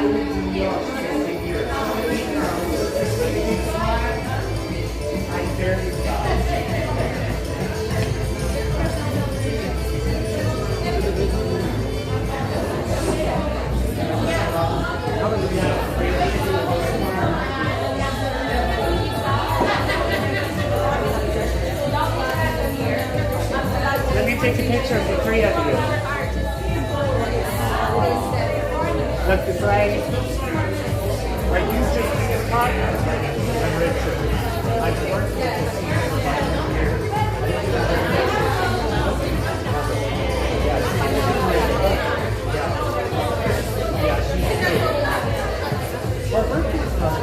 Let me take a picture of the three of you. Look, this way. Are you just his partners? I'm Richard. I've worked with this team for 5 years. Yeah, she's good. Where her kids from?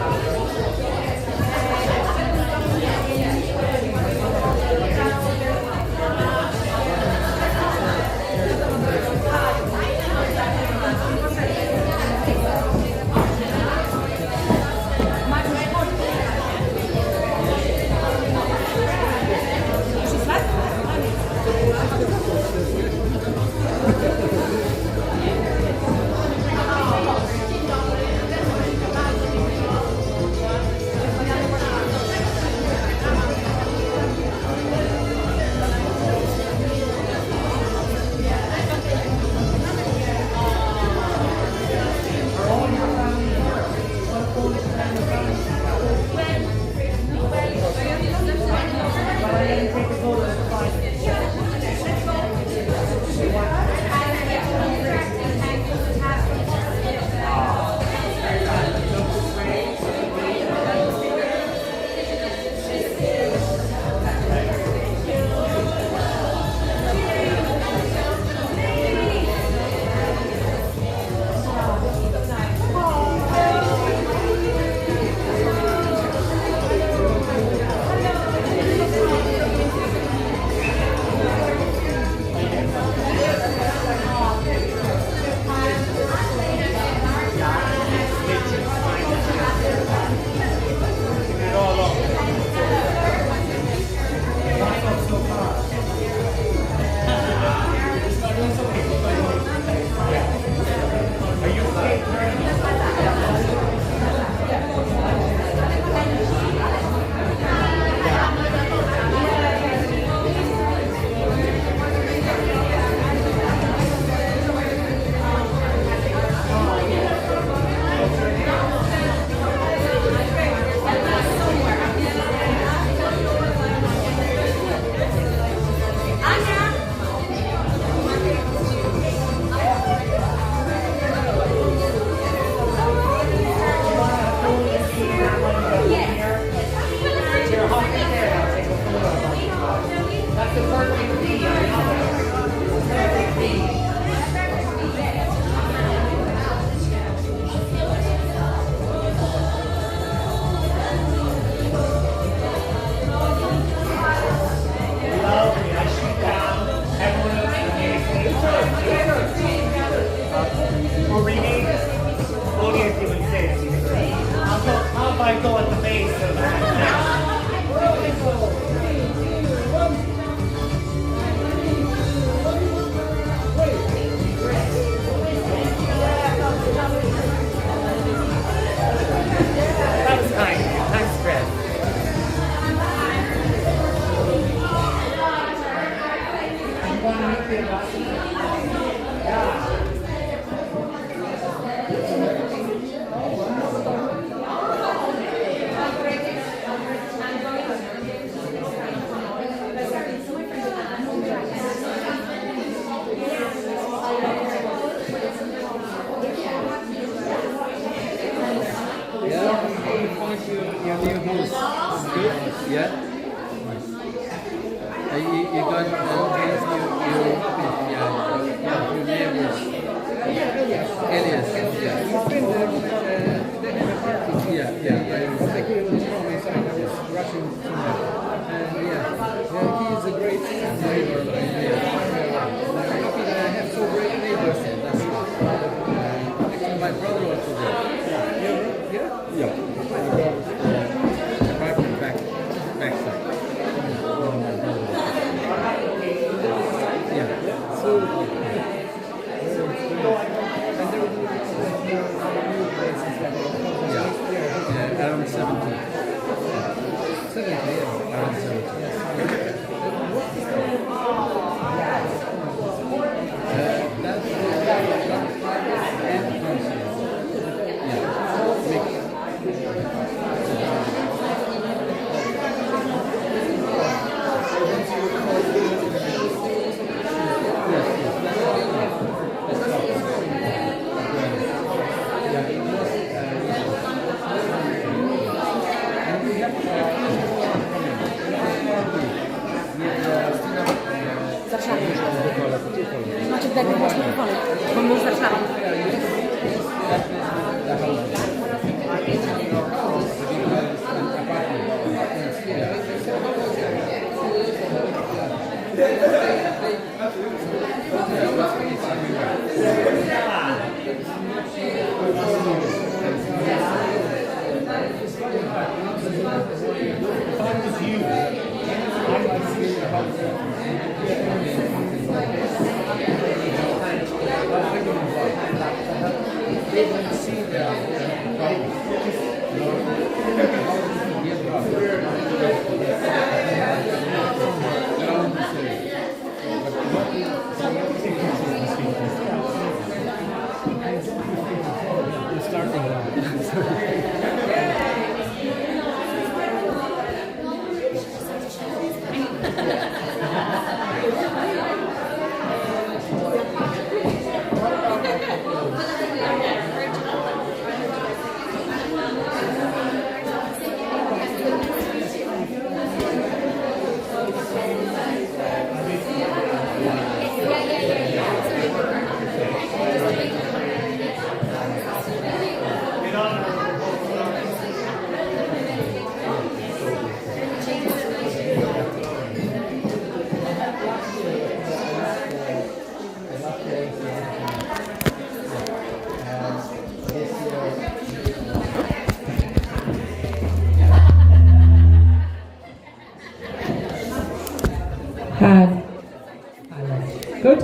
Good?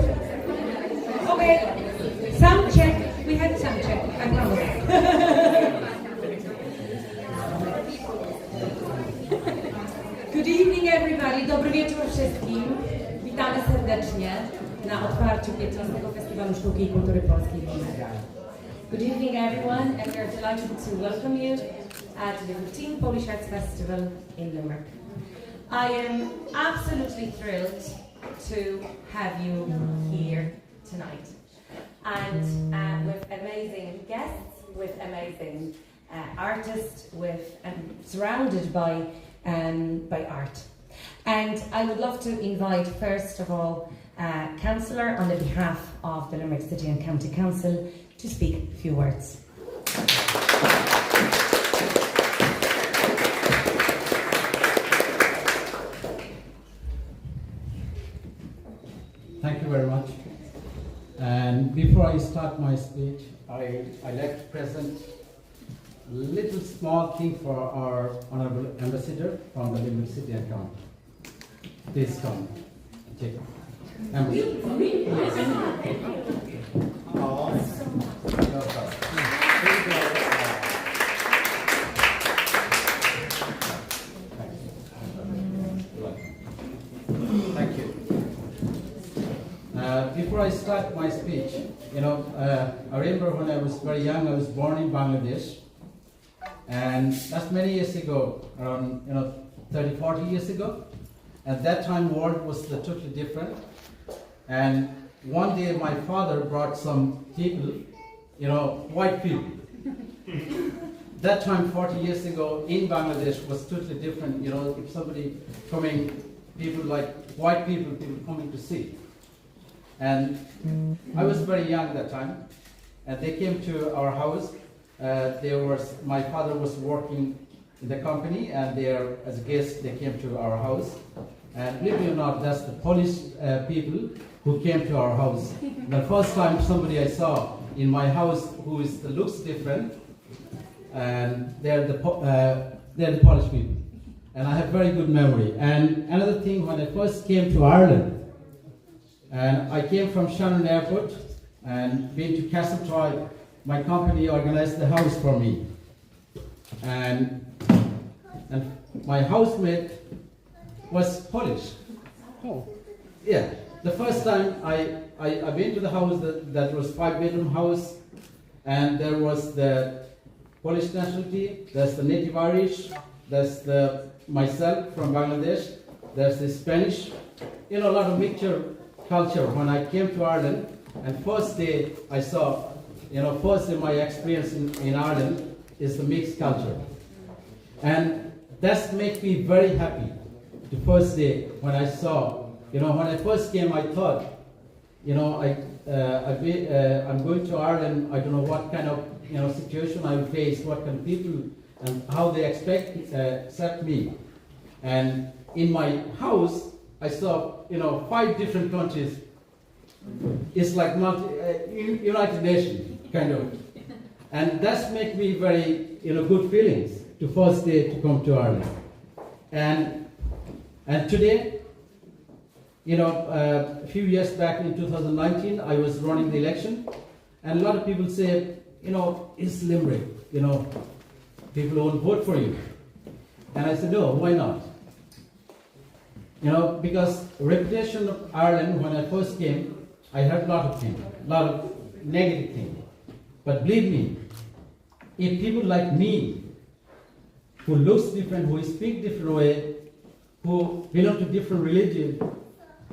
Okay. Sound check. We had sound check. I promise. Good evening everybody. Dobry wieczór wszystkim. Witamy serdecznie na otwarciu 15. Festiwalu Sztuki i Kultury Polskiej w Limerick. Good evening everyone, and we're delighted to welcome you to the 15th Polish Arts Festival in Limerick. I am absolutely thrilled to have you here tonight, and with amazing guests, with amazing artists, surrounded by art. And I would love to invite, first of all, Councillor on the behalf of the Limerick City and County Council to speak a few words. Thank you very much. And before I start my speech, I like to present a little small thing for our Honorable Ambassador from the Limerick City and County. Please come. Take it. Thank you. Before I start my speech, I remember when I was very young, I was born in Bangladesh, and that's many years ago, around 30, 40 years ago. At that time, the world was totally different. And one day, my father brought some people, white people. That time, 40 years ago, in Bangladesh was totally different. If somebody coming, people like white people coming to see. And I was very young that time, and they came to our house. My father was working in the company, and there, as a guest, they came to our house. And believe it or not, that's the Polish people who came to our house. The first time somebody I saw in my house who looks different, and they're the Polish people. And I have very good memory. And another thing, when I first came to Ireland, and I came from Shannon Airport and been to Castletroy. My company organized the house for me. And and my housemate was Polish. Oh. Yeah, the first time I went to the house, that was 5-bedroom house, and there was the Polish nationality, there's the native Irish, there's the myself from Bangladesh, there's the Spanish, a lot of mixture culture. When I came to Ireland, and first day I saw, first day my experience in Ireland is the mixed culture. And that's make me very happy. The first day when I saw, when I first came, I thought, I'm going to Ireland, I don't know what kind of situation I will face, what kind of people, and how they accept me. And in my house, I saw 5 different countries. It's like United Nations kind of, and that's make me very good feelings to first day to come to Ireland. And today, a few years back in 2019, I was running the election, and a lot of people say, it's Limerick, people won't vote for you. And I said, no, why not? Because reputation of Ireland, when I first came, I heard a lot of things, a lot of negative things. But believe me, if people like me, who looks different, who speak different way, who belong to different religion,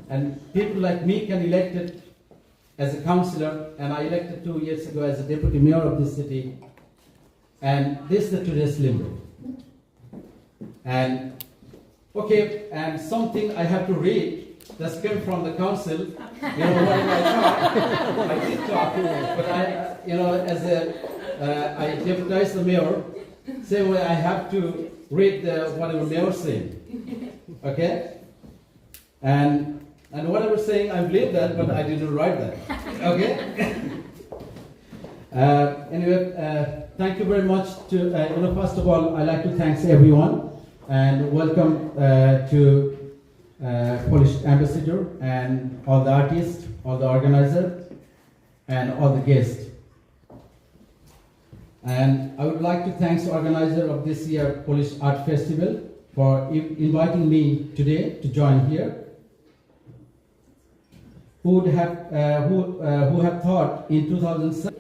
and people like me can elected as a councillor, and I elected 2 years ago as a deputy mayor of this city, and this is the today's Limerick. And okay, and something I have to read that's came from the council. What I thought, I did talk, but I deputized the mayor. Same way, I have to read whatever mayor saying. Okay, and whatever saying, I believe that, but I didn't write that. Okay. Anyway, thank you very much. First of all, I'd like to thank everyone and welcome to Polish ambassador and all the artists, all the organizers, and all the guests. And I would like to thank the organizer of this year Polish Art Festival for inviting me today to join here. Who have thought in 2007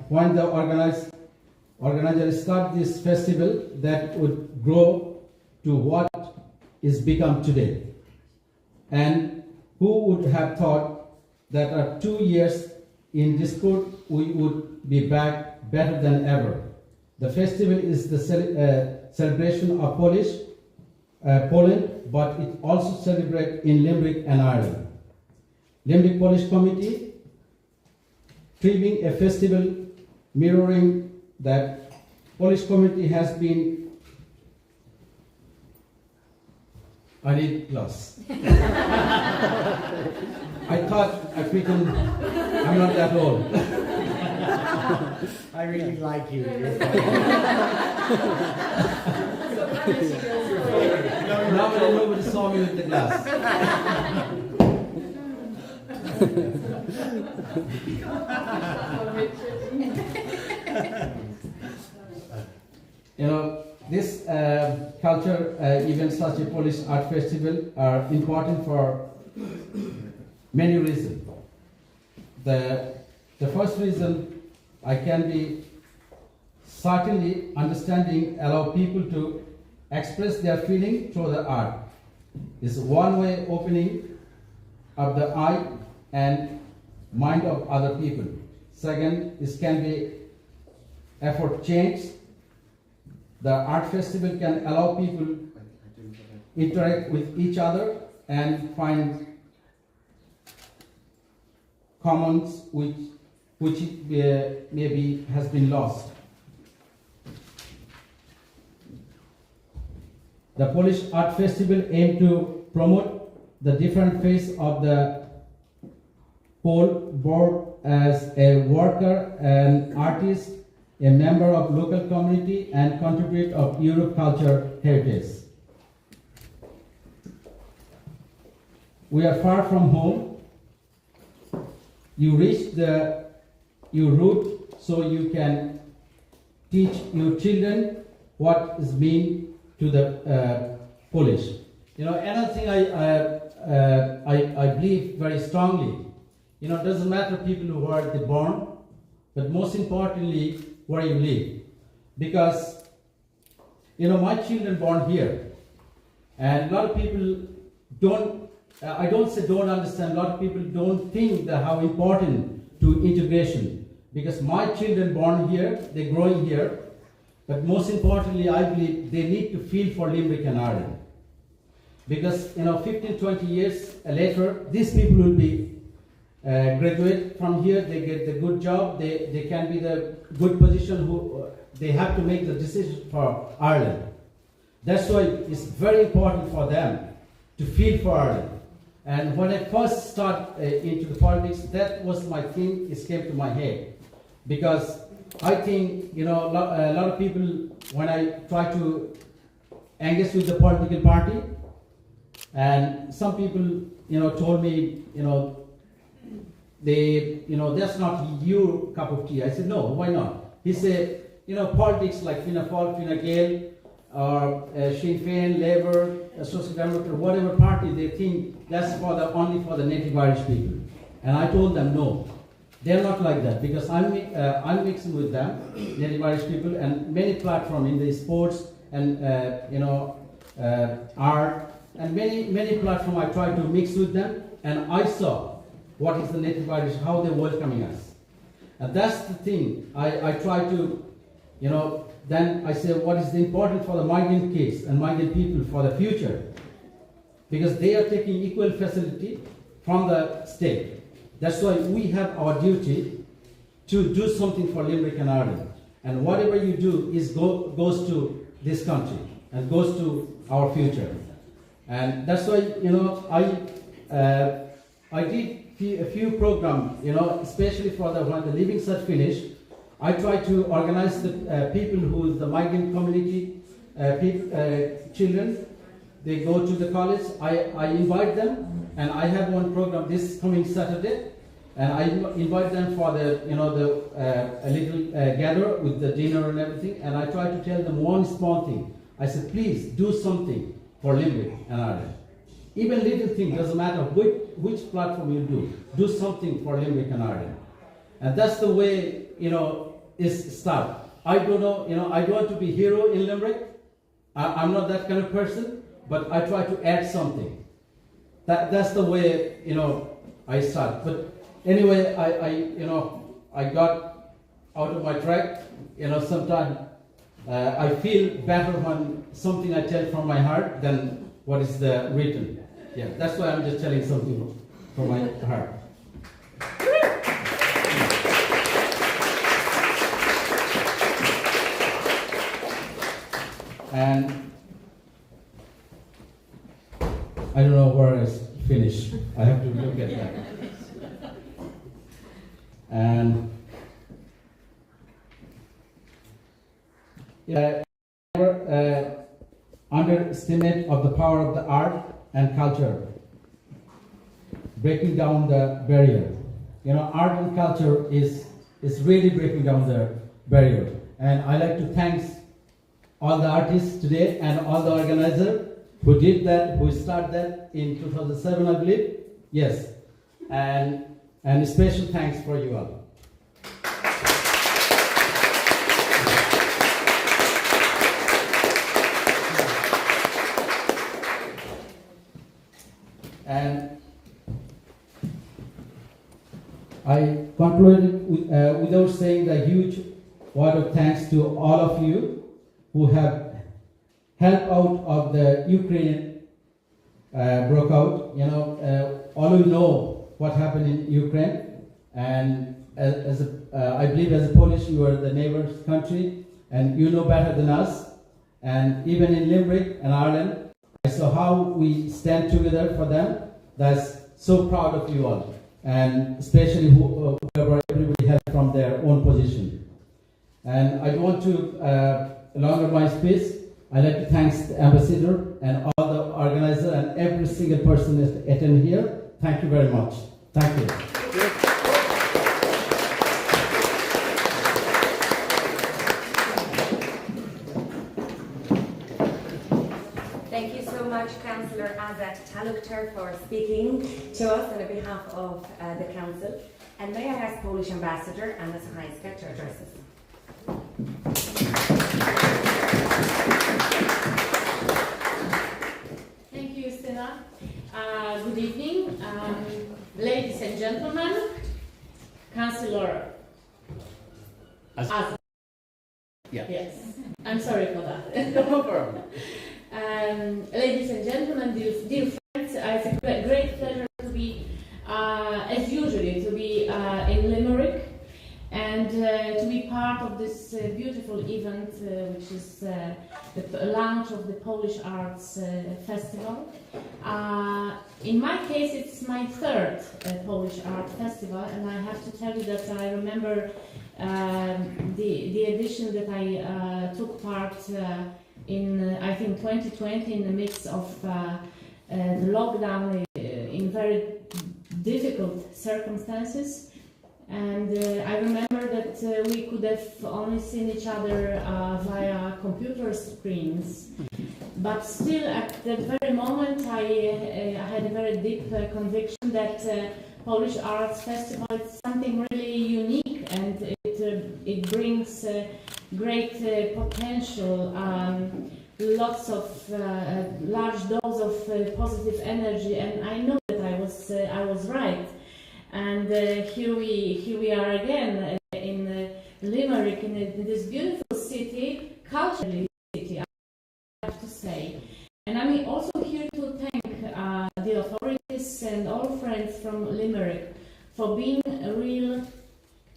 when the organizers start this festival that would grow to what is become today, and who would have thought that after 2 years in discord we would be back better than ever. The festival is the celebration of Poland, but it also celebrates in Limerick and Ireland. Limerick Polish Committee, thriving a festival mirroring that Polish community has been. I need glass. I thought I'm not that old. I really like you. Now nobody saw me with the glass. This culture events such a Polish art festival are important for many reasons. The first reason I can be certainly understanding allow people to express their feeling through the art. Is one way opening of the eye and mind of other people. Second, this can be effort change. The art festival can allow people interact with each other and find commons which maybe has been lost. The Polish Art Festival aims to promote the different face of the Pole board as a worker, an artist, a member of local community, and contribute of Europe culture heritage. We are far from home. You reach your root so you can teach your children what is mean to the Polish. You know, another thing I believe very strongly, you know, it doesn't matter people who are born, but most importantly, where you live. Because, you know, my children born here, and a lot of people don't, I don't say don't understand, a lot of people don't think that how important to integration. Because my children born here, they're growing here, but most importantly, I believe they need to feel for Limerick and Ireland. Because, you know, 15, 20 years later, these people will be graduate from here, they get the good job, they can be the good position who they have to make the decision for Ireland. That's why it's very important for them to feel for Ireland. And when I first started into the politics, that was my thing, it came to my head. Because I think, you know, a lot of people, when I try to engage with the political party, and some people, you know, told me, you know, that's not your cup of tea. I said, no, why not? He said, you know, politics like Fianna Fáil, Fine Gael, or Sinn Féin, Labour, Social Democrat, whatever party, they think that's only for the native Irish people. And I told them, no, they're not like that, because I'm mixing with them, native Irish people, and many platforms in the sports and art, and many platforms I try to mix with them, and I saw what is the native Irish, how they're welcoming us. And that's the thing, I try to, you know, then I say what is important for the migrant kids and migrant people for the future, because they are taking equal facility from the state. That's why we have our duty to do something for Limerick and Ireland. And whatever you do is goes to this country and goes to our future. And that's why, you know, I did a few programs, you know, especially for when the Living Search finished. I try to organize the people who is the migrant community children. They go to the college. I invite them, and I have one program this coming Saturday, and I invite them for the, you know, a little gather with the dinner and everything. And I try to tell them one small thing. I said, please do something for Limerick and Ireland. Even little thing, doesn't matter which platform you do something for Limerick and Ireland. And that's the way, you know, is start. I don't know, you know, I don't want to be hero in Limerick. I'm not that kind of person, but I try to add something. That's the way, you know, I start. But anyway, I got out of my track. You know, sometimes I feel better when something I tell from my heart than what is the written. Yeah, that's why I'm just telling something from my heart. And I don't know where it's finished. I have to look at that. And never underestimate of the power of the art and culture, breaking down the barrier. You know, art and culture is really breaking down the barrier. And I like to thank all the artists today and all the organizers who did that, who started that in 2007, I believe. Yes. And a special thanks for you all. And I concluded without saying the huge word of thanks to all of you who have helped out of the Ukraine broke out. You know, all of you know what happened in Ukraine, and I believe as a Polish, you are the neighbor's country, and you know better than us. And even in Limerick and Ireland, I saw how we stand together for them. That's so proud of you all, and especially whoever everybody has from their own position. And I want to longer my speech. I'd like to thank the ambassador and all the organizers and every single person that attended here. Thank you very much. Thank you. Councillor Azat Talukter for speaking to us on behalf of the Council. And may I ask Polish Ambassador Anna Banko to address us. Thank you, Stella. Good evening, ladies and gentlemen, Councillor Azat. Yeah. Yes, I'm sorry for that. No problem. Ladies and gentlemen, dear friends, it's a great pleasure to be, as usually, to be in Limerick and to be part of this beautiful event, which is the launch of the Polish Arts Festival. In my case, it's my third Polish Art Festival, and I have to tell you that I remember the edition that I took part in, I think, 2020, in the midst of the lockdown, in very difficult circumstances. And I remember that we could have only seen each other via computer screens. But still, at that very moment, I had a very deep conviction that Polish Arts Festival is something really unique, and it brings great potential, lots of large dose of positive energy, and I know that I was right. And here we are again in Limerick, in this beautiful city, culturally city, I have to say. And I'm also here to thank the authorities and all friends from Limerick for being real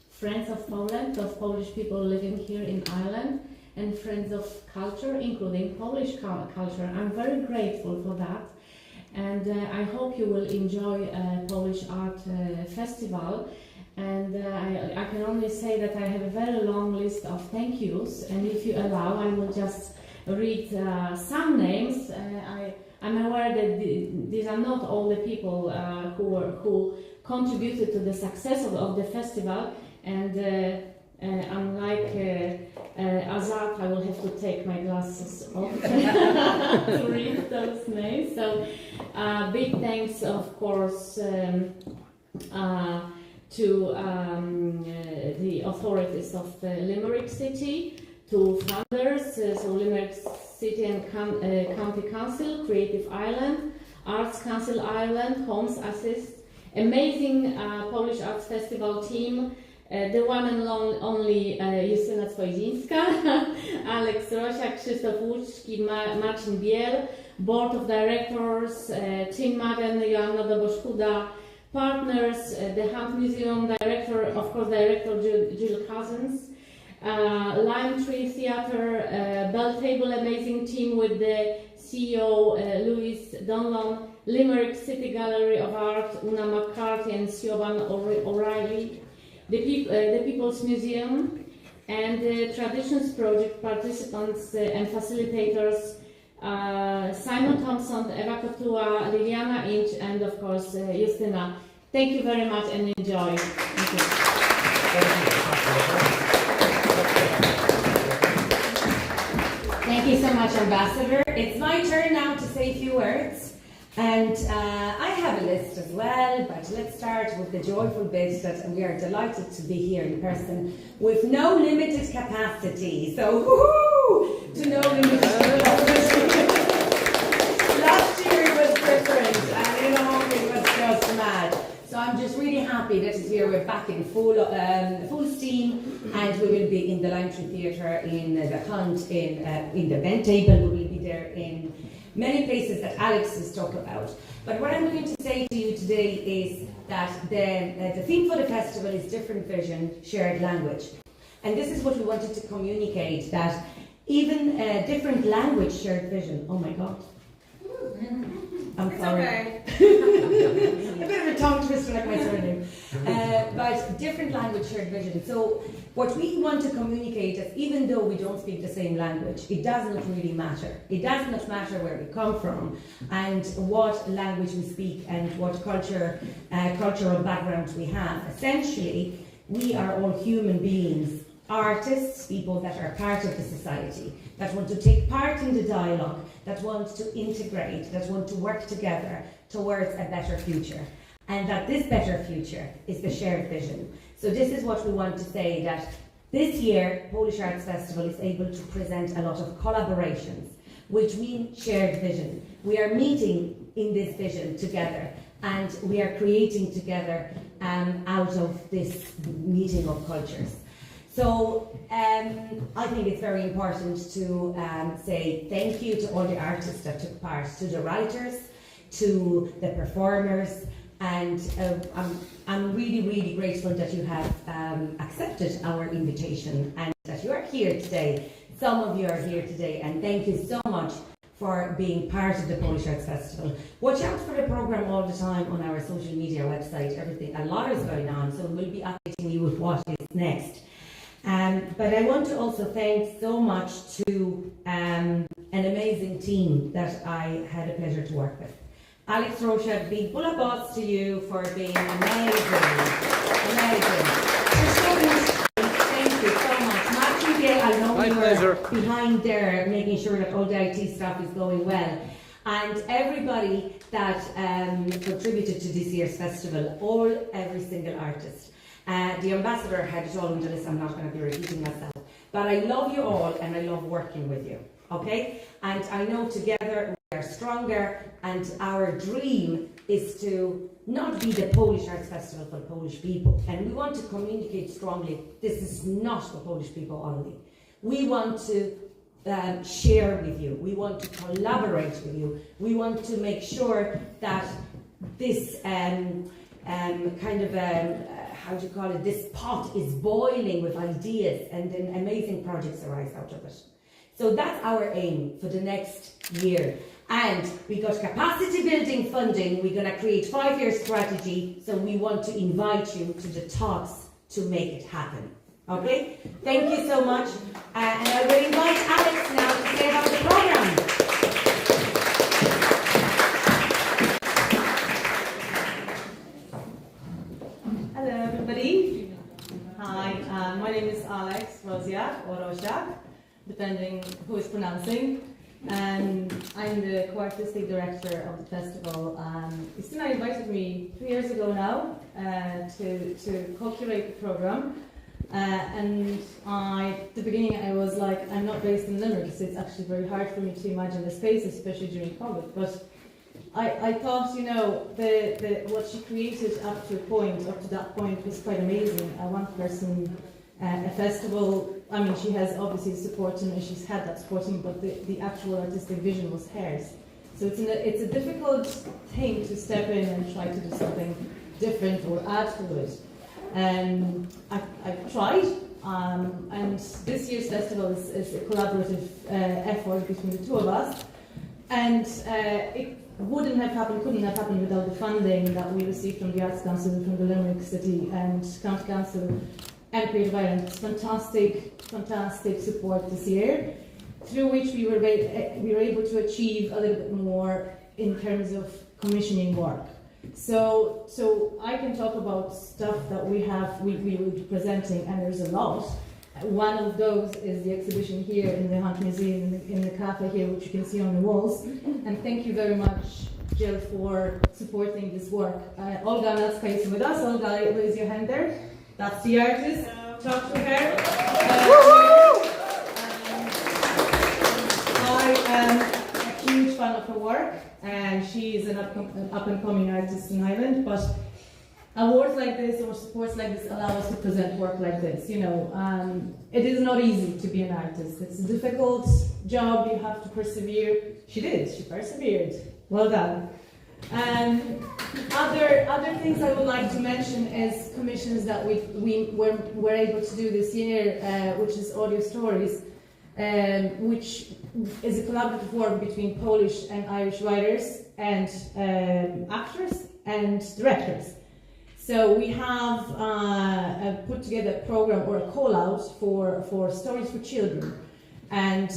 friends of Poland, of Polish people living here in Ireland, and friends of culture, including Polish culture. I'm very grateful for that. And I hope you will enjoy Polish Art Festival. And I can only say that I have a very long list of thank yous, and if you allow, I will just read some names. I'm aware that these are not all the people who contributed to the success of the festival, and unlike Azat, I will have to take my glasses off to read those names. So big thanks, of course, to the authorities of Limerick City, to funders, so Limerick City and County Council, Creative Ireland, Arts Council Ireland, Homes Assist, amazing Polish Arts Festival team, the one and only Justyna Swojdzińska, Alex Rosiak, Krzysztof Łuczki, Marcin Biel, Board of Directors, Tim Madden, Joanna Dobosz-Huda, partners, the Hunt Museum Director, of course, Director Jill Cousins, Lime Tree Theatre, Bell Table, amazing team with the CEO Louis Donlon, Limerick City Gallery of Art, Una McCarthy and Siobhan O'Reilly, the People's Museum, and the Traditions Project participants and facilitators, Simon Thompson, Eva Kotua, Liliana Inch, and of course Justyna. Thank you very much and enjoy. Thank you. Thank you so much, Ambassador. It's my turn now to say a few words. And I have a list as well, but let's start with the joyful bit that we are delighted to be here in person with no limited capacity. So, woohoo! To no limited capacity. Last year it was different, and it was just mad. So I'm just really happy that this year we're back in full steam, and we will be in the Lime Tree Theatre, in the Hunt, in the Bent Table. We will be there in many places that Alex has talked about. But what I'm going to say to you today is that the theme for the festival is different vision, shared language. And this is what we wanted to communicate, that even different language, shared vision. Oh my God. I'm sorry. Okay. A bit of a tongue twister like my surname. But different language, shared vision. So what we want to communicate is, even though we don't speak the same language, it does not really matter. It does not matter where we come from and what language we speak and what cultural background we have. Essentially, we are all human beings artists, people that are part of the society, that want to take part in the dialogue, that want to integrate, that want to work together towards a better future. And that this better future is the shared vision. So this is what we want to say, that this year, Polish Arts Festival is able to present a lot of collaborations, which mean shared vision. We are meeting in this vision together, and we are creating together out of this meeting of cultures. So I think it's very important to say thank you to all the artists that took part, to the writers, to the performers, and I'm really, really grateful that you have accepted our invitation and that you are here today. Some of you are here today, and thank you so much for being part of the Polish Arts Festival. Watch out for the programme all the time on our social media website, everything. A lot is going on, so we'll be updating you with what is next. But I want to also thank so much to an amazing team that I had a pleasure to work with. Alex Rocha, big full applause to you for being amazing. Amazing. Thank you so much. I know My you pleasure. were behind there making sure that all the IT stuff is going well. And everybody that contributed to this year's festival, every single artist. The ambassador had it all on the list, I'm not going to be repeating myself. But I love you all and I love working with you, okay? And I know together we are stronger, and our dream is to not be the Polish Arts Festival for Polish people. And we want to communicate strongly, this is not for Polish people only. We want to share with you, we want to collaborate with you, we want to make sure that this how do you call it, this pot is boiling with ideas and then amazing projects arise out of it. So that's our aim for the next year. And we got capacity building funding, we're going to create 5-year strategy, so we want to invite you to the talks to make it happen. Okay? Thank you so much. And I will invite Alex now to say about the program. Hello everybody. Hi, my name is Alex Rosiak or Rosiak, depending who is pronouncing. And I'm the co-artistic director of the festival. Christina invited me 3 years ago now to co-curate the program. And at the beginning I was like, I'm not based in Limerick, so it's actually very hard for me to imagine the space, especially during COVID. But I thought, you know, what she created up to that point was quite amazing. One person, a festival, I mean, she has obviously supporting, and she's had that supporting, but the actual artistic vision was hers. So it's a difficult thing to step in and try to do something different or add to it. And I've tried, and this year's festival is a collaborative effort between the two of us. And it couldn't have happened without the funding that we received from the Arts Council, from the Limerick City and County Council and Creative Ireland. It's fantastic support this year, through which we were able to achieve a little bit more in terms of commissioning work. So I can talk about stuff that we will be presenting, and there's a lot. One of those is the exhibition here in the Hunt Museum, in the cafe here, which you can see on the walls. And thank you very much, Jill, for supporting this work. Olga Anackiej is with us. Olga, raise your hand there. That's the artist. Talk to her. I am a huge fan of her work, and she is an up-and-coming artist in Ireland. But awards like this or supports like this allow us to present work like this. You know, it is not easy to be an artist. It's a difficult job. You have to persevere. She did. She persevered. Well done. And other things I would like to mention is commissions that we were able to do this year, which is audio stories, which is a collaborative work between Polish and Irish writers and actors and directors. So we have put together a program or a call-out for stories for children. And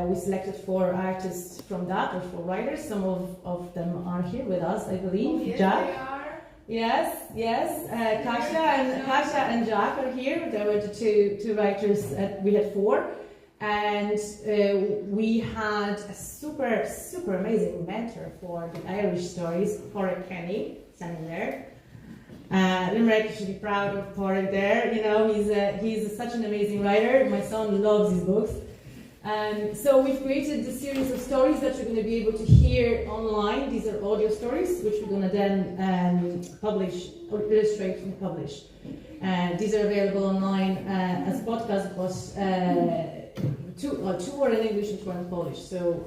we selected 4 artists from that, or 4 writers. Some of them are here with us, I believe. Oh, yes, Jack. they are. Yes. Kasia and Jack are here. They were the two writers. We had four, and we had a super amazing mentor for the Irish stories, Porrick Kenny, standing there. Limerick should be proud of Porrick there. You know, he's such an amazing writer. My son loves his books. So we've created a series of stories that you're going to be able to hear online. These are audio stories, which we're going to then publish, or illustrate and publish. These are available online as podcasts, but two are in English and two are in Polish. So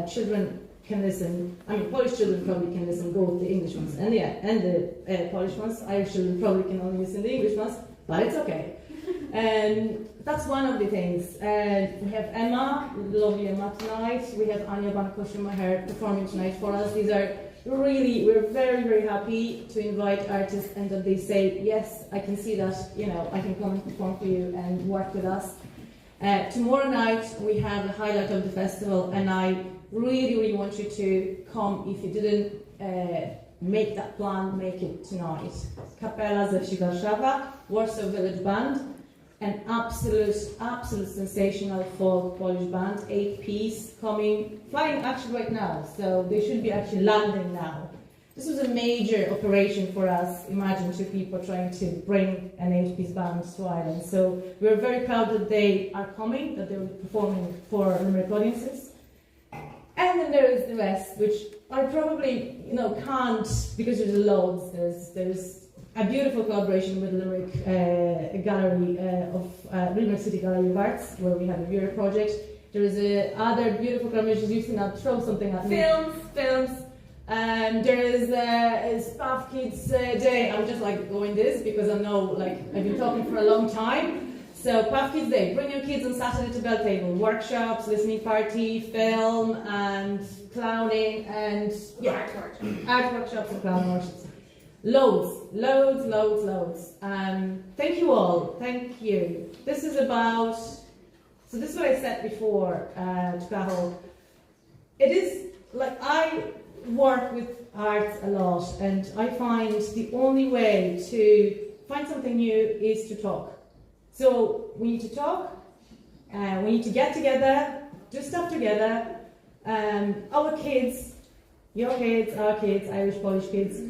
children can listen. I mean, Polish children probably can listen both the English ones and the Polish ones. Irish children probably can only listen the English ones, but it's okay. And that's one of the things. We have Emma, lovely Emma tonight. We have Anny Banko, Szumacher performing tonight for us. These are really, we're very happy to invite artists and that they say, yes, I can see that, you know, I can come and perform for you and work with us. Tomorrow night we have the highlight of the festival, and I really want you to come. If you didn't make that plan, make it tonight. Kapela ze Wsi Warszawa, Warsaw Village Band, an absolute sensational folk Polish band, 8-piece, flying actually right now, so they should be actually landing now. This was a major operation for us. Imagine two people trying to bring an 8-piece band to Ireland. So we're very proud that they are coming, that they're performing for Limerick audiences. And then there is the rest, which I probably can't, because there's loads. There's a beautiful collaboration with Limerick Gallery Limerick City Gallery of Arts, where we have a viewer project. There is other beautiful collaborations. You can throw something at me. Films. There is Staff Kids Day. I'm just going this because I know I've been talking for a long time. So Puff Kids Day, bring your kids on Saturday to Bell Table. Workshops, listening party, film, and clowning, and art workshops and clown workshops. Loads. Thank you all. Thank you. This is about. So this is what I said before to Cathal. It is I work with art a lot, and I find the only way to find something new is to talk. So we need to talk, we need to get together, do stuff together. Our kids, your kids, our kids, Irish, Polish kids,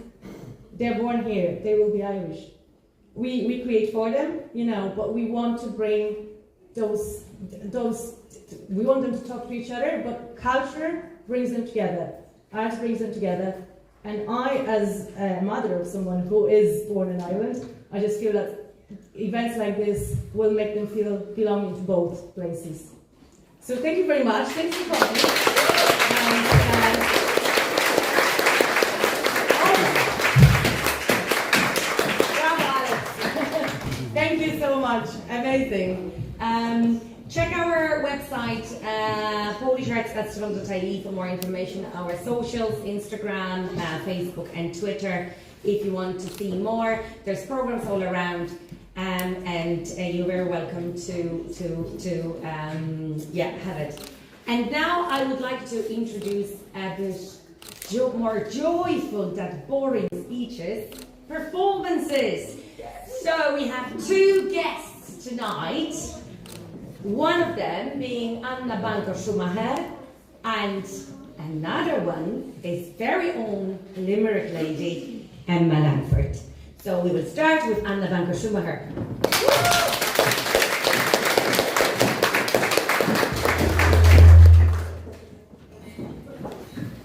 they're born here, they will be Irish. We create for them, but we want to bring those, we want them to talk to each other, but culture brings them together, art brings them together. And I, as a mother of someone who is born in Ireland, I just feel that events like this will make them feel belonging to both places. So thank you very much. Thanks for coming. Bravo, Alex. Thank you so much. Amazing. Check our website, polishartsfestival.ie, for more information. Our socials, Instagram, Facebook and Twitter, if you want to see more. There's programs all around. And you're very welcome to have it. And now I would like to introduce a bit more joyful than boring speeches, performances. So we have two guests tonight. One of them being Anny Banko Szumacher, and another one is very own Limerick lady, Emmy Langford. So we will start with Anny Banko Szumacher.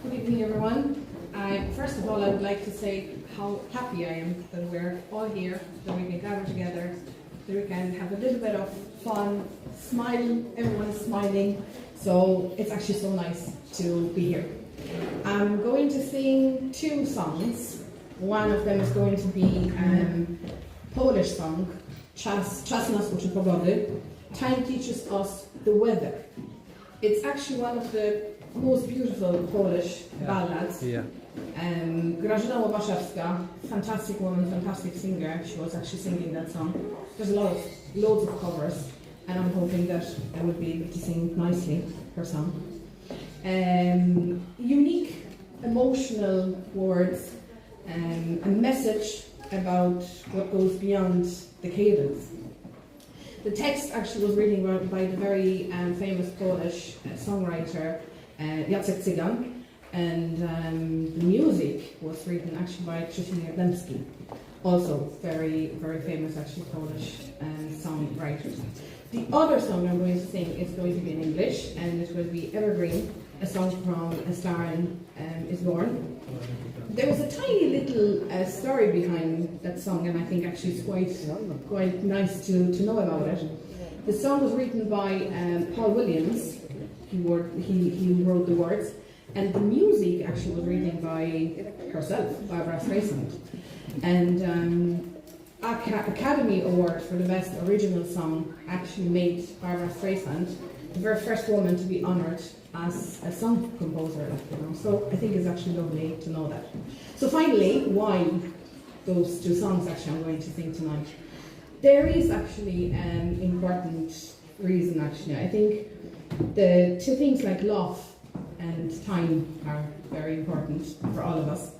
Good evening, everyone. First of all, I would like to say how happy I am that we're all here, that we can gather together, that we can have a little bit of fun, smiling, everyone is smiling. So it's actually so nice to be here. I'm going to sing two songs. One of them is going to be Polish song, Czas nas uczy pogody. Time teaches us the weather. It's actually one of the most beautiful Polish ballads. Grażyna Łomaszewska, fantastic woman, fantastic singer. She was actually singing that song. There's loads of covers, and I'm hoping that I will be able to sing nicely her song. Unique, emotional words. a message about what goes beyond the cadence. The text actually was written by the very famous Polish songwriter Jacek Cygan, and the music was written actually by Krzysztof, also very, very famous actually Polish songwriters. The other song I'm going to sing is going to be in English, and it will be Evergreen, a song from A Star Is Born. There was a tiny little story behind that song, and I think actually it's quite nice to know about it. The song was written by Paul Williams. He wrote the words, and the music actually was written by herself, Barbara Streisand. And Academy Award for the Best Original Song actually made Barbara Streisand the very first woman to be honoured as a song composer. So I think it's actually lovely to know that. So finally, why those two songs actually I'm going to sing tonight? There is actually an important reason actually. I think the two things like love and time are very important for all of us.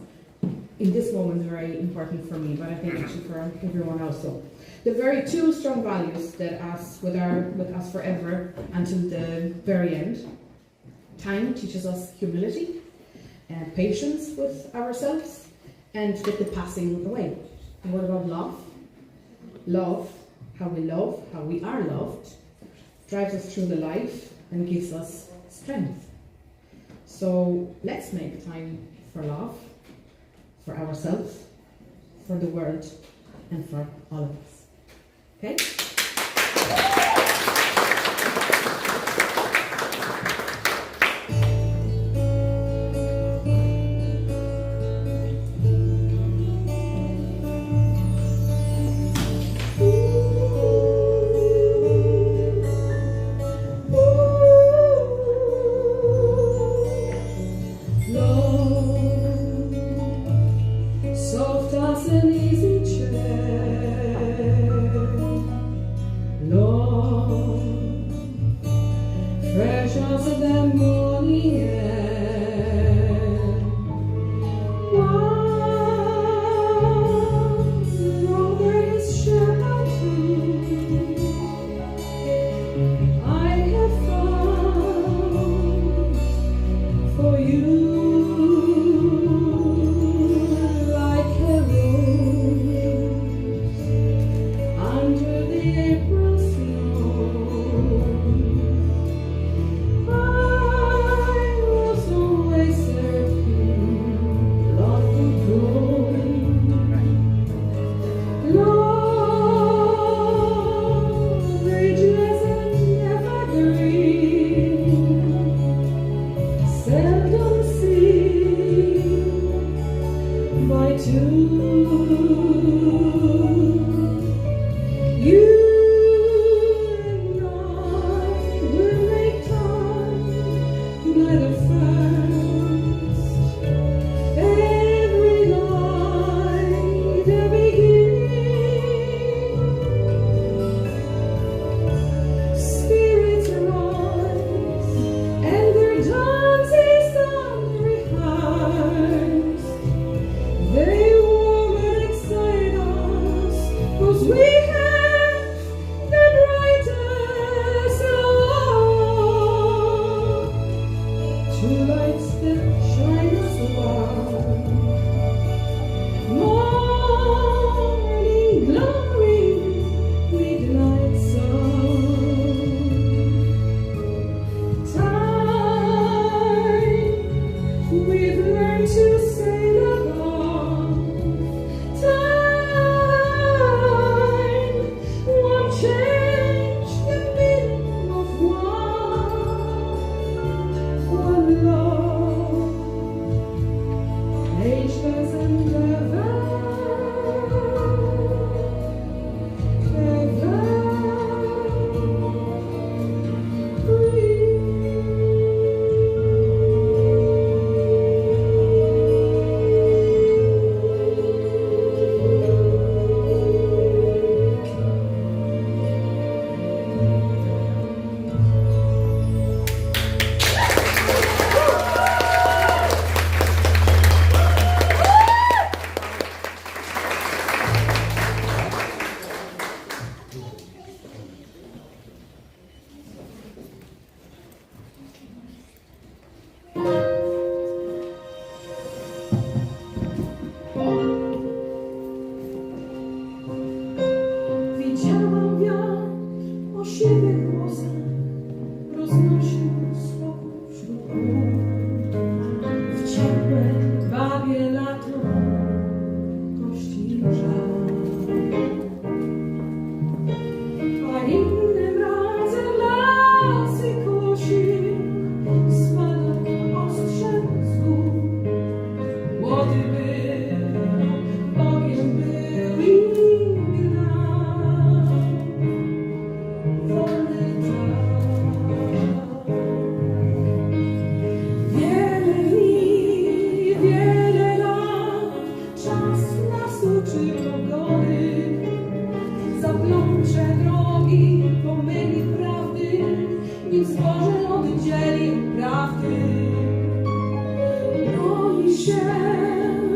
In this moment, very important for me, but I think actually for everyone also. The very two strong values that with us forever until the very end. Time teaches us humility, patience with ourselves, and with the passing away. And what about love? Love, how we are loved, drives us through the life and gives us strength. So let's make time for love, for ourselves, for the world, and for all of us. Okay? Soft as an easy chair, prawdy. Boi się,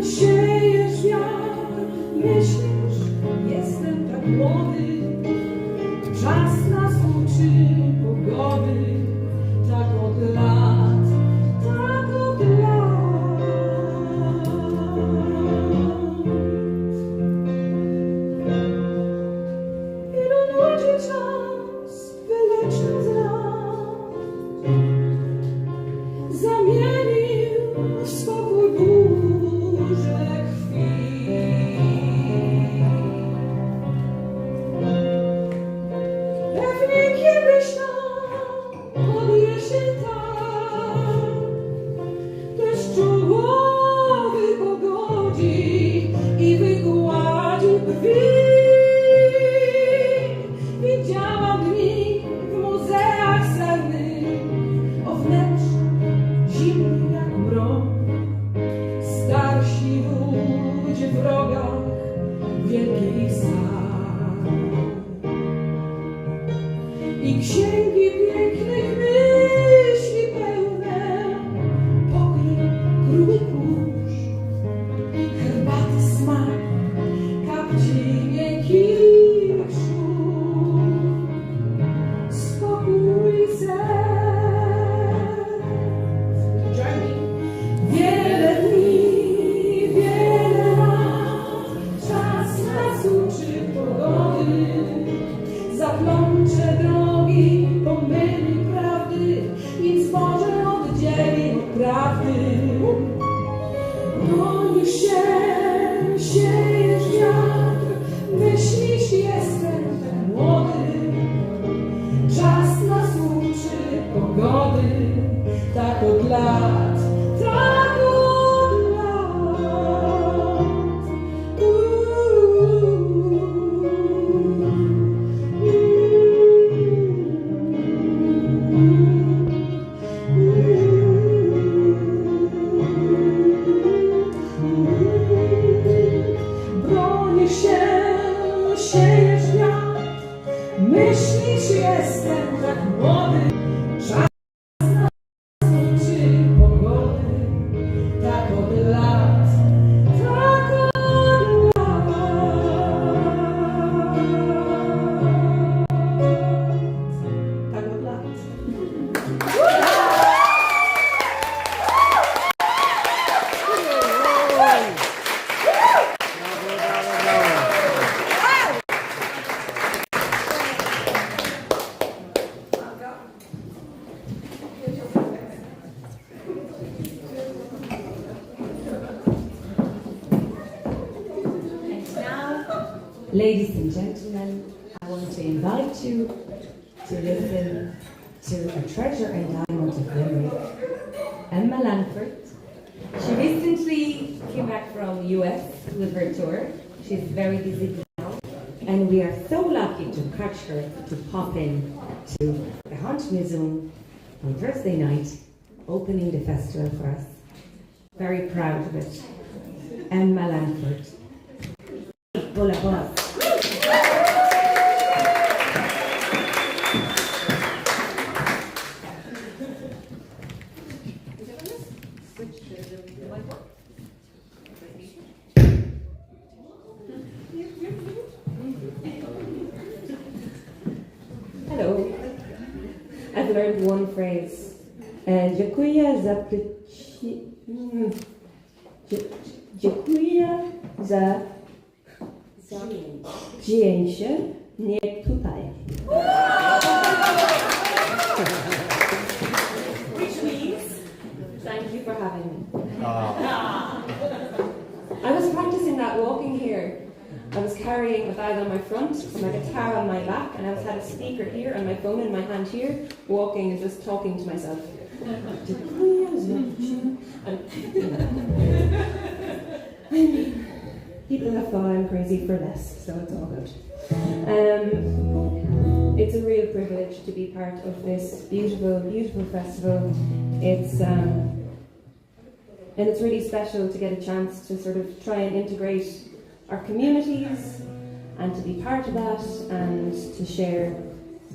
siejesz wiatr, myślisz, jestem tak młody. Czas nas uczy pogody, tak od lat, tak od lat. Ilu ludzi czas wyleczył z lat, zamienił w spokój burzę krwi. Pewnie kiedyś tam pod jesień tak deszczowy pogodzi i wygładzi brwi. Widziałam dni w muzeach sennych, o wnętrzach zimnych jak mrok, starsi ludzie w rogach wielkich sal i księgi pięknych myśli pełne, pokój gruby kurz, herbaty smak, kapci miękkich szum, spokój serc. Wiele dni, wiele lat, czas nas uczy pogody, zaplącze drogi, pomyli prawdy, nic może oddzieli od prawdy. Boisz się, siejesz wiatr, myślisz, jestem tak młody. Czas nas uczy pogody, tak od lat, tak od lat. Bronisz się, siejesz wiatr, myślisz, jestem tak młody. Czas nas uczy pogody, tak od lat, tak od lat. Tak od lat. Ladies and gentlemen, I want to invite you to listen to a treasure and diamond of Limerick, Emmy Langford. She recently came back from US with her tour. She's very busy now, and we are so lucky to catch her to pop in to the Hunt Museum on Thursday night, opening the festival for us. Very proud of it. Emmy Langford. Hola, boss. Hello. I've learned one phrase. Dziękuję za dziękuję za przyjęcie mnie tutaj. Which means, thank you for having me. I was practicing that walking here. I was carrying a bag on my front, my guitar on my back, and I had a speaker here and my phone in my hand here, walking and just talking to myself. People have thought I'm crazy for less, so it's all good. It's a real privilege to be part of this beautiful, beautiful festival. And it's really special to get a chance to sort of try and integrate our communities and to be part of that and to share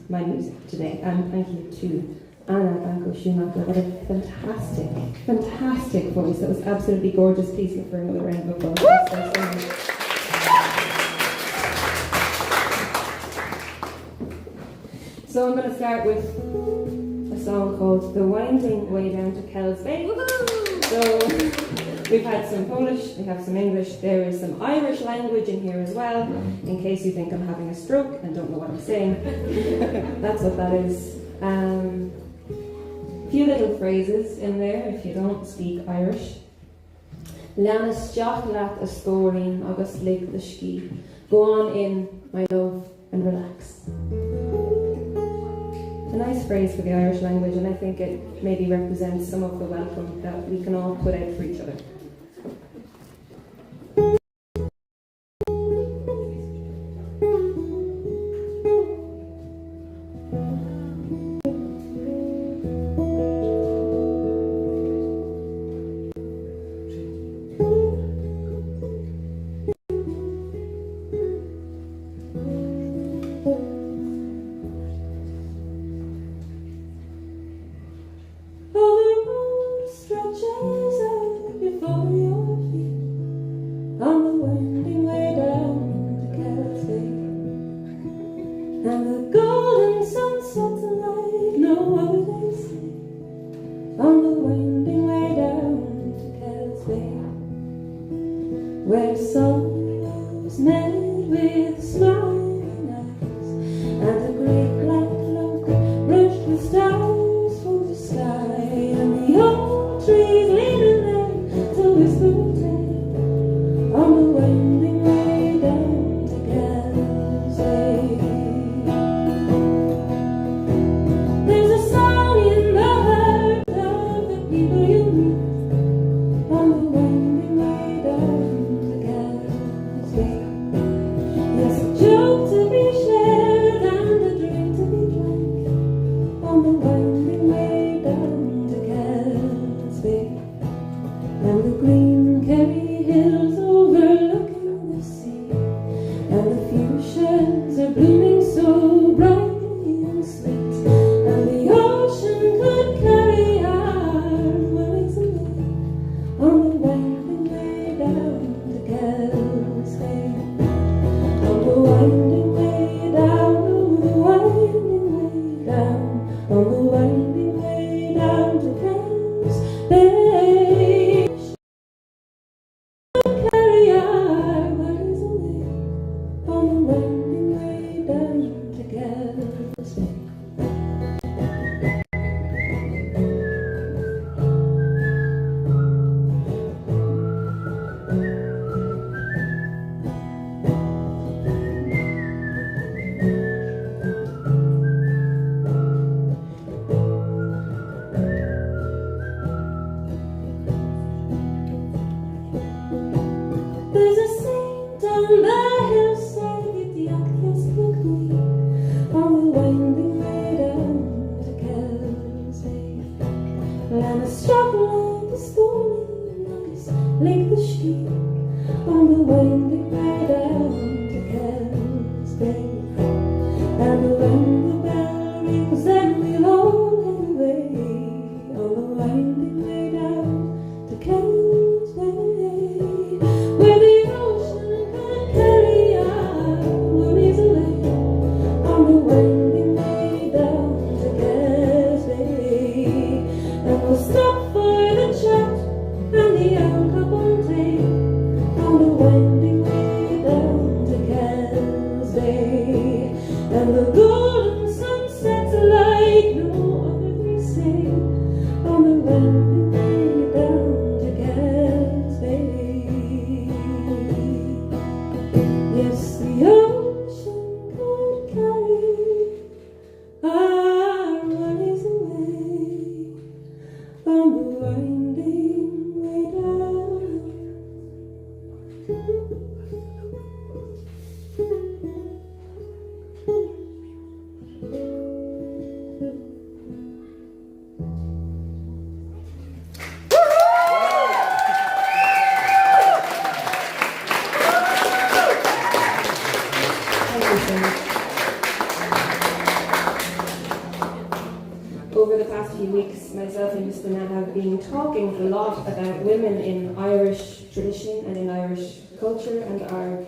my music today. And thank you to Anny Banko Schumacher. What a fantastic, fantastic voice. That was absolutely gorgeous. Please give her another round of applause. So I'm going to start with a song called The Winding Way Down to Kells Bay. So we've had some Polish, we have some English, there is some Irish language in here as well, in case you think I'm having a stroke and don't know what I'm saying. That's what that is. A few little phrases in there if you don't speak Irish. Leannas teach leat a stórin agus lig the ski. Go on in, my love, and relax. A nice phrase for the Irish language, and I think it maybe represents some of the welcome that we can all put out for each other. Stretches out before over the past few weeks, myself and Justina have been talking a lot about women in Irish tradition and in Irish culture and our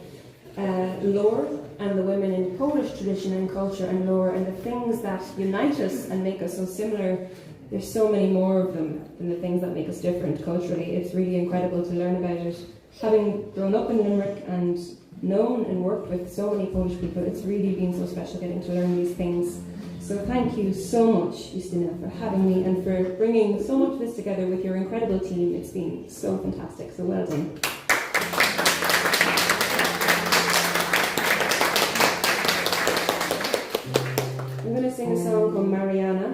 lore, and the women in Polish tradition and culture and lore, and the things that unite us and make us so similar. There's so many more of them than the things that make us different culturally. It's really incredible to learn about it. Having grown up in Limerick and known and worked with so many Polish people, it's really been so special getting to learn these things. So thank you so much, Justina, for having me and for bringing so much of this together with your incredible team. It's been so fantastic, so well done. I'm going to sing a song called Mariana.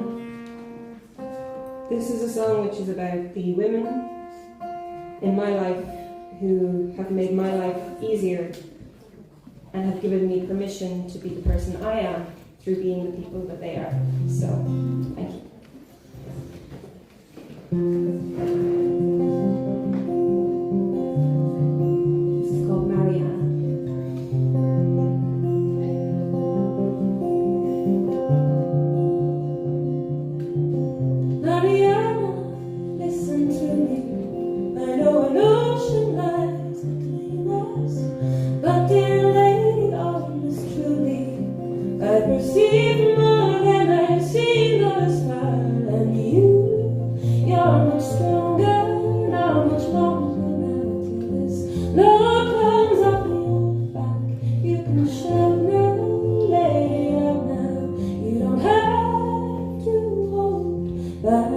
This is a song which is about the women in my life who have made my life easier and have given me permission to be the person I am through being the people that they are. So, thank you. This is called Mariana. Mariana, listen to me. I know an ocean lies between us, but dear lady, all is truly I perceive more than I see the smile, and you're much stronger now, much longer now till this love comes up your back. You can shout now, lady, out now. You don't have to hold back.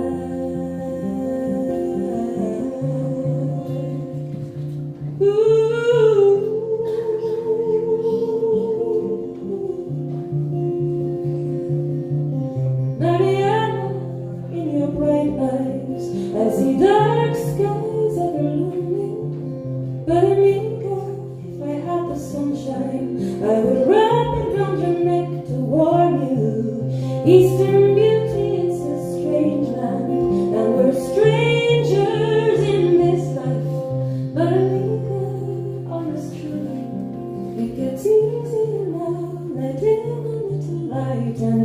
I see dark skies ever looming, but amiga, if I had the sunshine, I would wrap it round your neck to warm you. Eastern beauty, it's a strange land, and we're strangers in this life. But amiga, honest truly, it gets easier now, let in a little light, and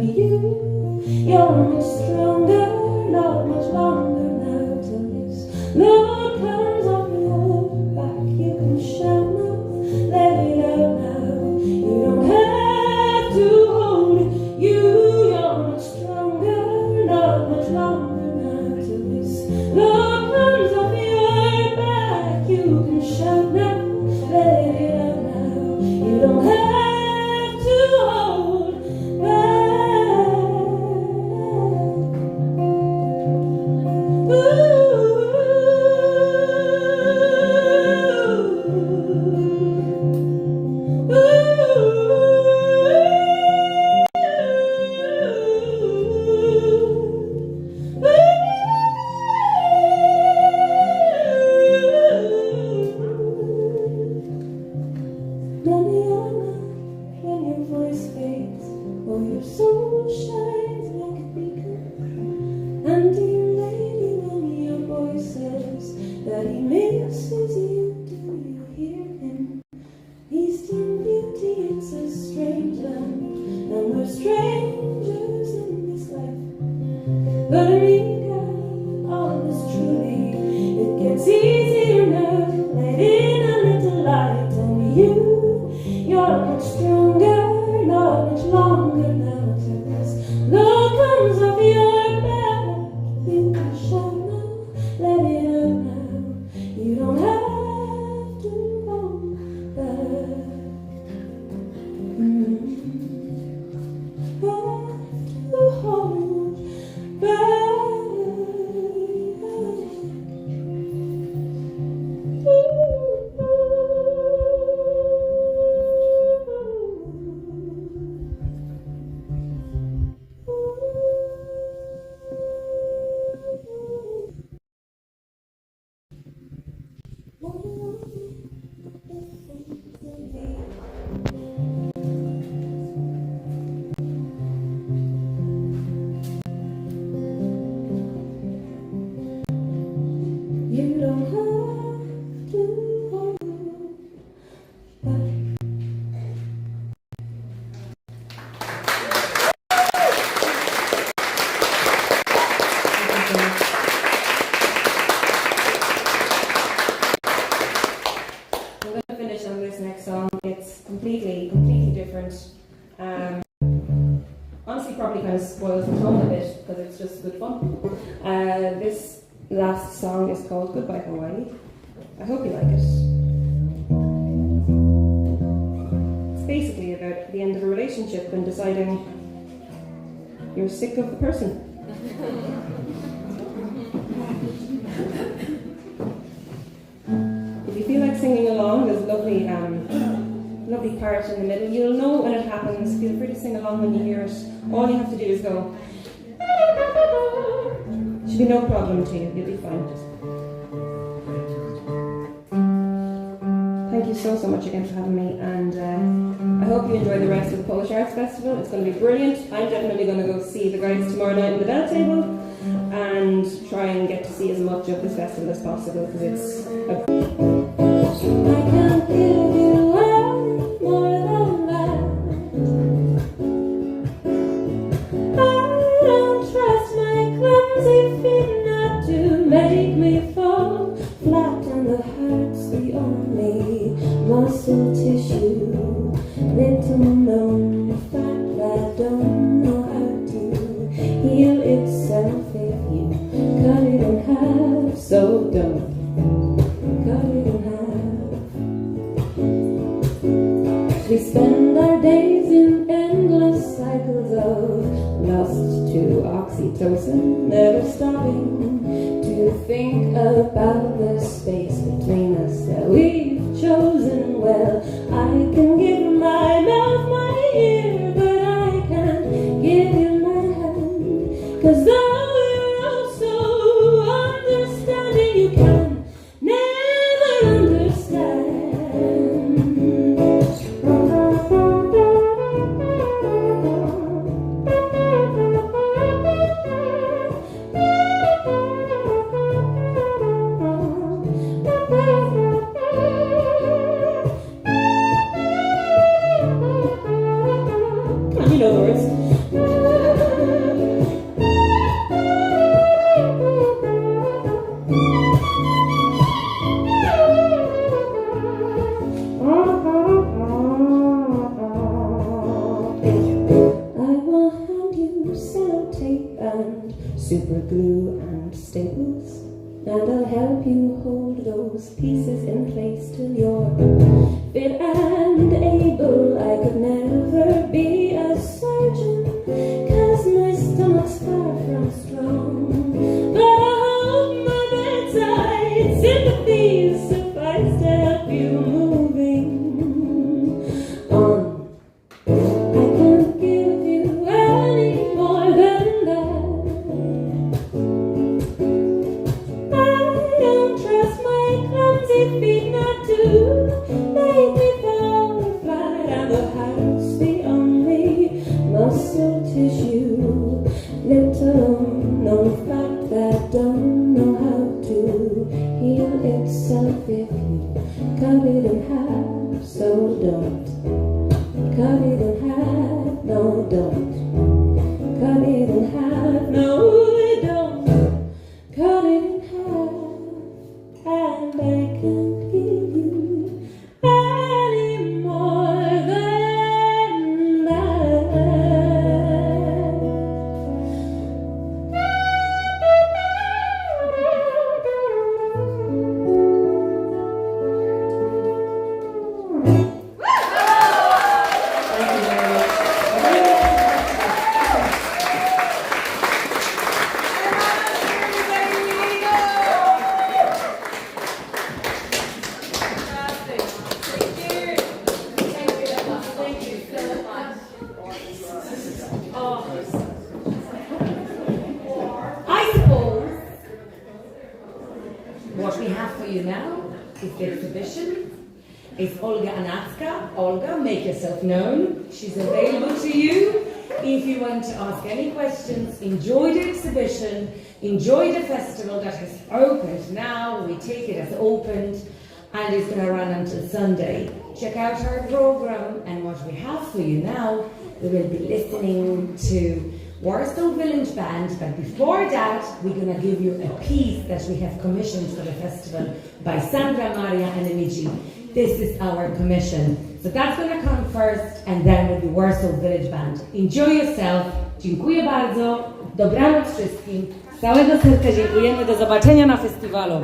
you're much stronger, not much longer. Love comes off your back, you can shout now, let it out now. You don't have to hold it, you're much stronger, not much longer now till this love comes off your back. You can shout now, let it out now. You don't have to hold back. Ooh. Back. honestly probably kind of spoils the tone a bit because it's just good fun. This last song is called Goodbye Hawaii. I hope you like it. It's basically about the end of a relationship and deciding you're sick of the person. If you feel like singing along, there's a lovely part in the middle. You'll know when it happens. Feel free to sing along when you hear it. All you have to do is go. Should be no problem to you. You'll be fine. Thank you so much again for having me, and I hope you enjoy the rest of the Polish Arts Festival. It's going to be brilliant. I'm definitely going to go see the guys tomorrow night in the Bell Table and try and get to see as much of this festival as possible because it's I can't give you more than that. I don't trust my clumsy feet not to make me fall flat, and the heart's the only muscle tissue. Little known fact that don't know how to heal itself if you cut it in half. So don't cut it in half. We spend our days in endless cycles of lust to oxytocin, never stopping to think about the space between us that we've chosen. Well, I can give my mouth my ear, but I can't give you my hand, 'cause though we're all so understanding, you can never understand. You know the words. I will hand you sellotape and super glue and staples, and I'll help you hold those pieces in place till you're fit and able. I could never be a surgeon, 'cause my stomach's far from strong, but I hope my bedside sympathies suffice to help you moving on. I can't give you any more than that. I don't trust my clumsy feet not to make me fall flat, and the heart's the only muscle tissue. Little known fact that don't know how to heal itself if you cut it in half. So don't cut it in half. No, don't cut it in half. No, don't cut it in half. And I can't give you any more than that. Thank you very much. I suppose what we have for you now is the exhibition. It's Olga Anacka. Olga, make yourself known. She's available to you if you want to ask any questions. Enjoy the exhibition. Enjoy the festival that has opened now. We take it as opened, and it's going to run until Sunday. Check out our program, and what we have for you now, we will be listening to Warsaw Village Band, but before that, we're going to give you a piece that we have commissioned for the festival by Sandra Maria and Emici. This is our commission. So that's going to come first, and then will be Warsaw Village Band. Enjoy yourself. Dziękuję bardzo. Dobranoc wszystkim. Z całego serca dziękujemy. Do zobaczenia na festiwalu.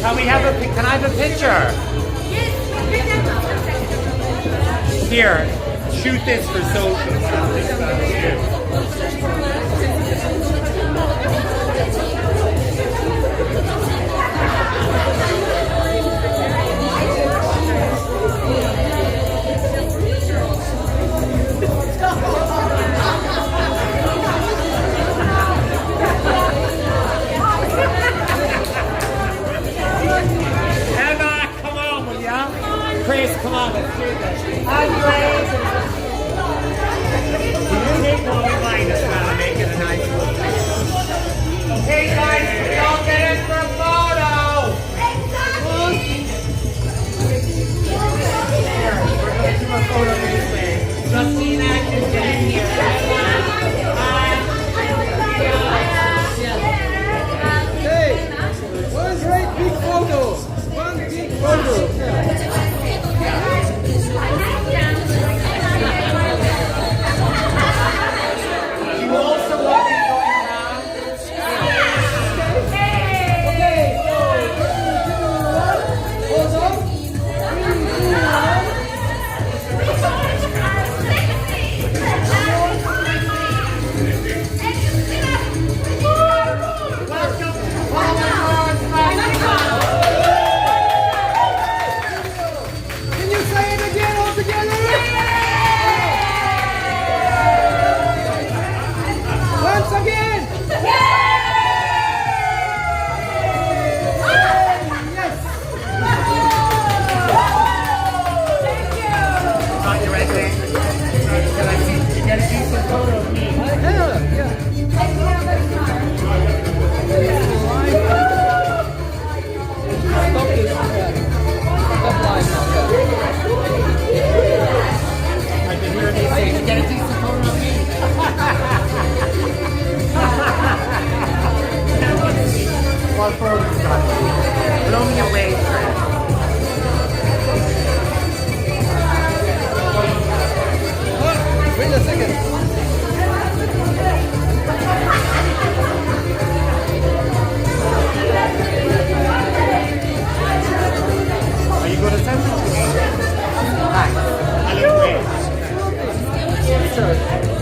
Can we have a picture? Can I have a picture? Here, shoot this for social. Emma, come on, will ya? Chris, come on, let's do this. Andres! You take one of mine as well and make it a nice one. Okay, guys, we all get in for a photo! Here, we're going to do a photo this way. Justina, can get in here. Hey, one great big photo. One big photo. You also want me going around? Okay, so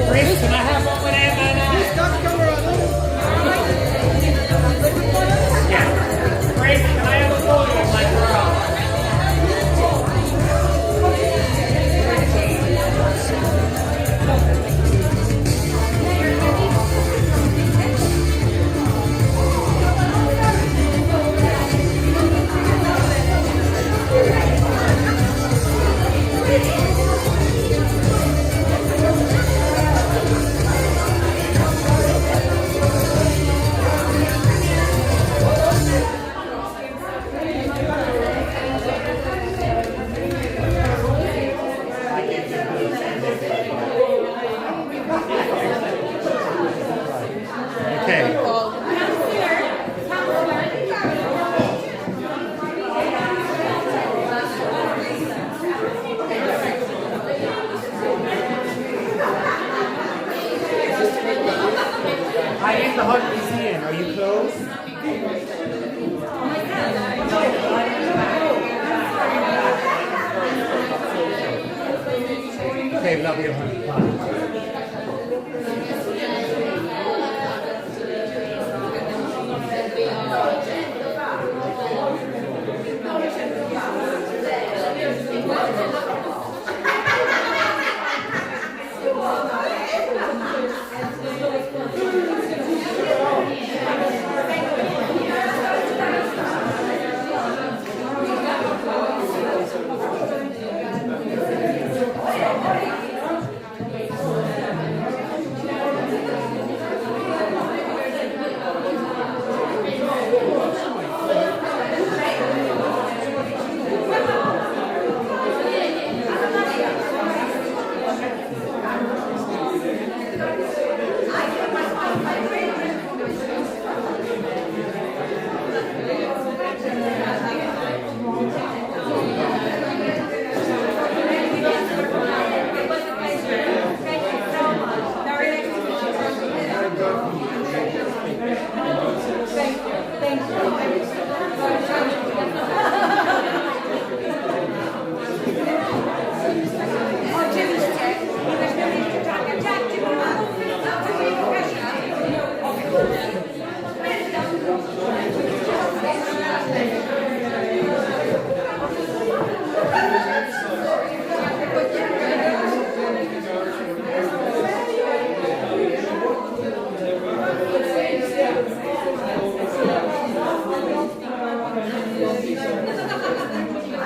3, 2, 1. Hold on. 100 museum. Are you close? Okay, love you, honey.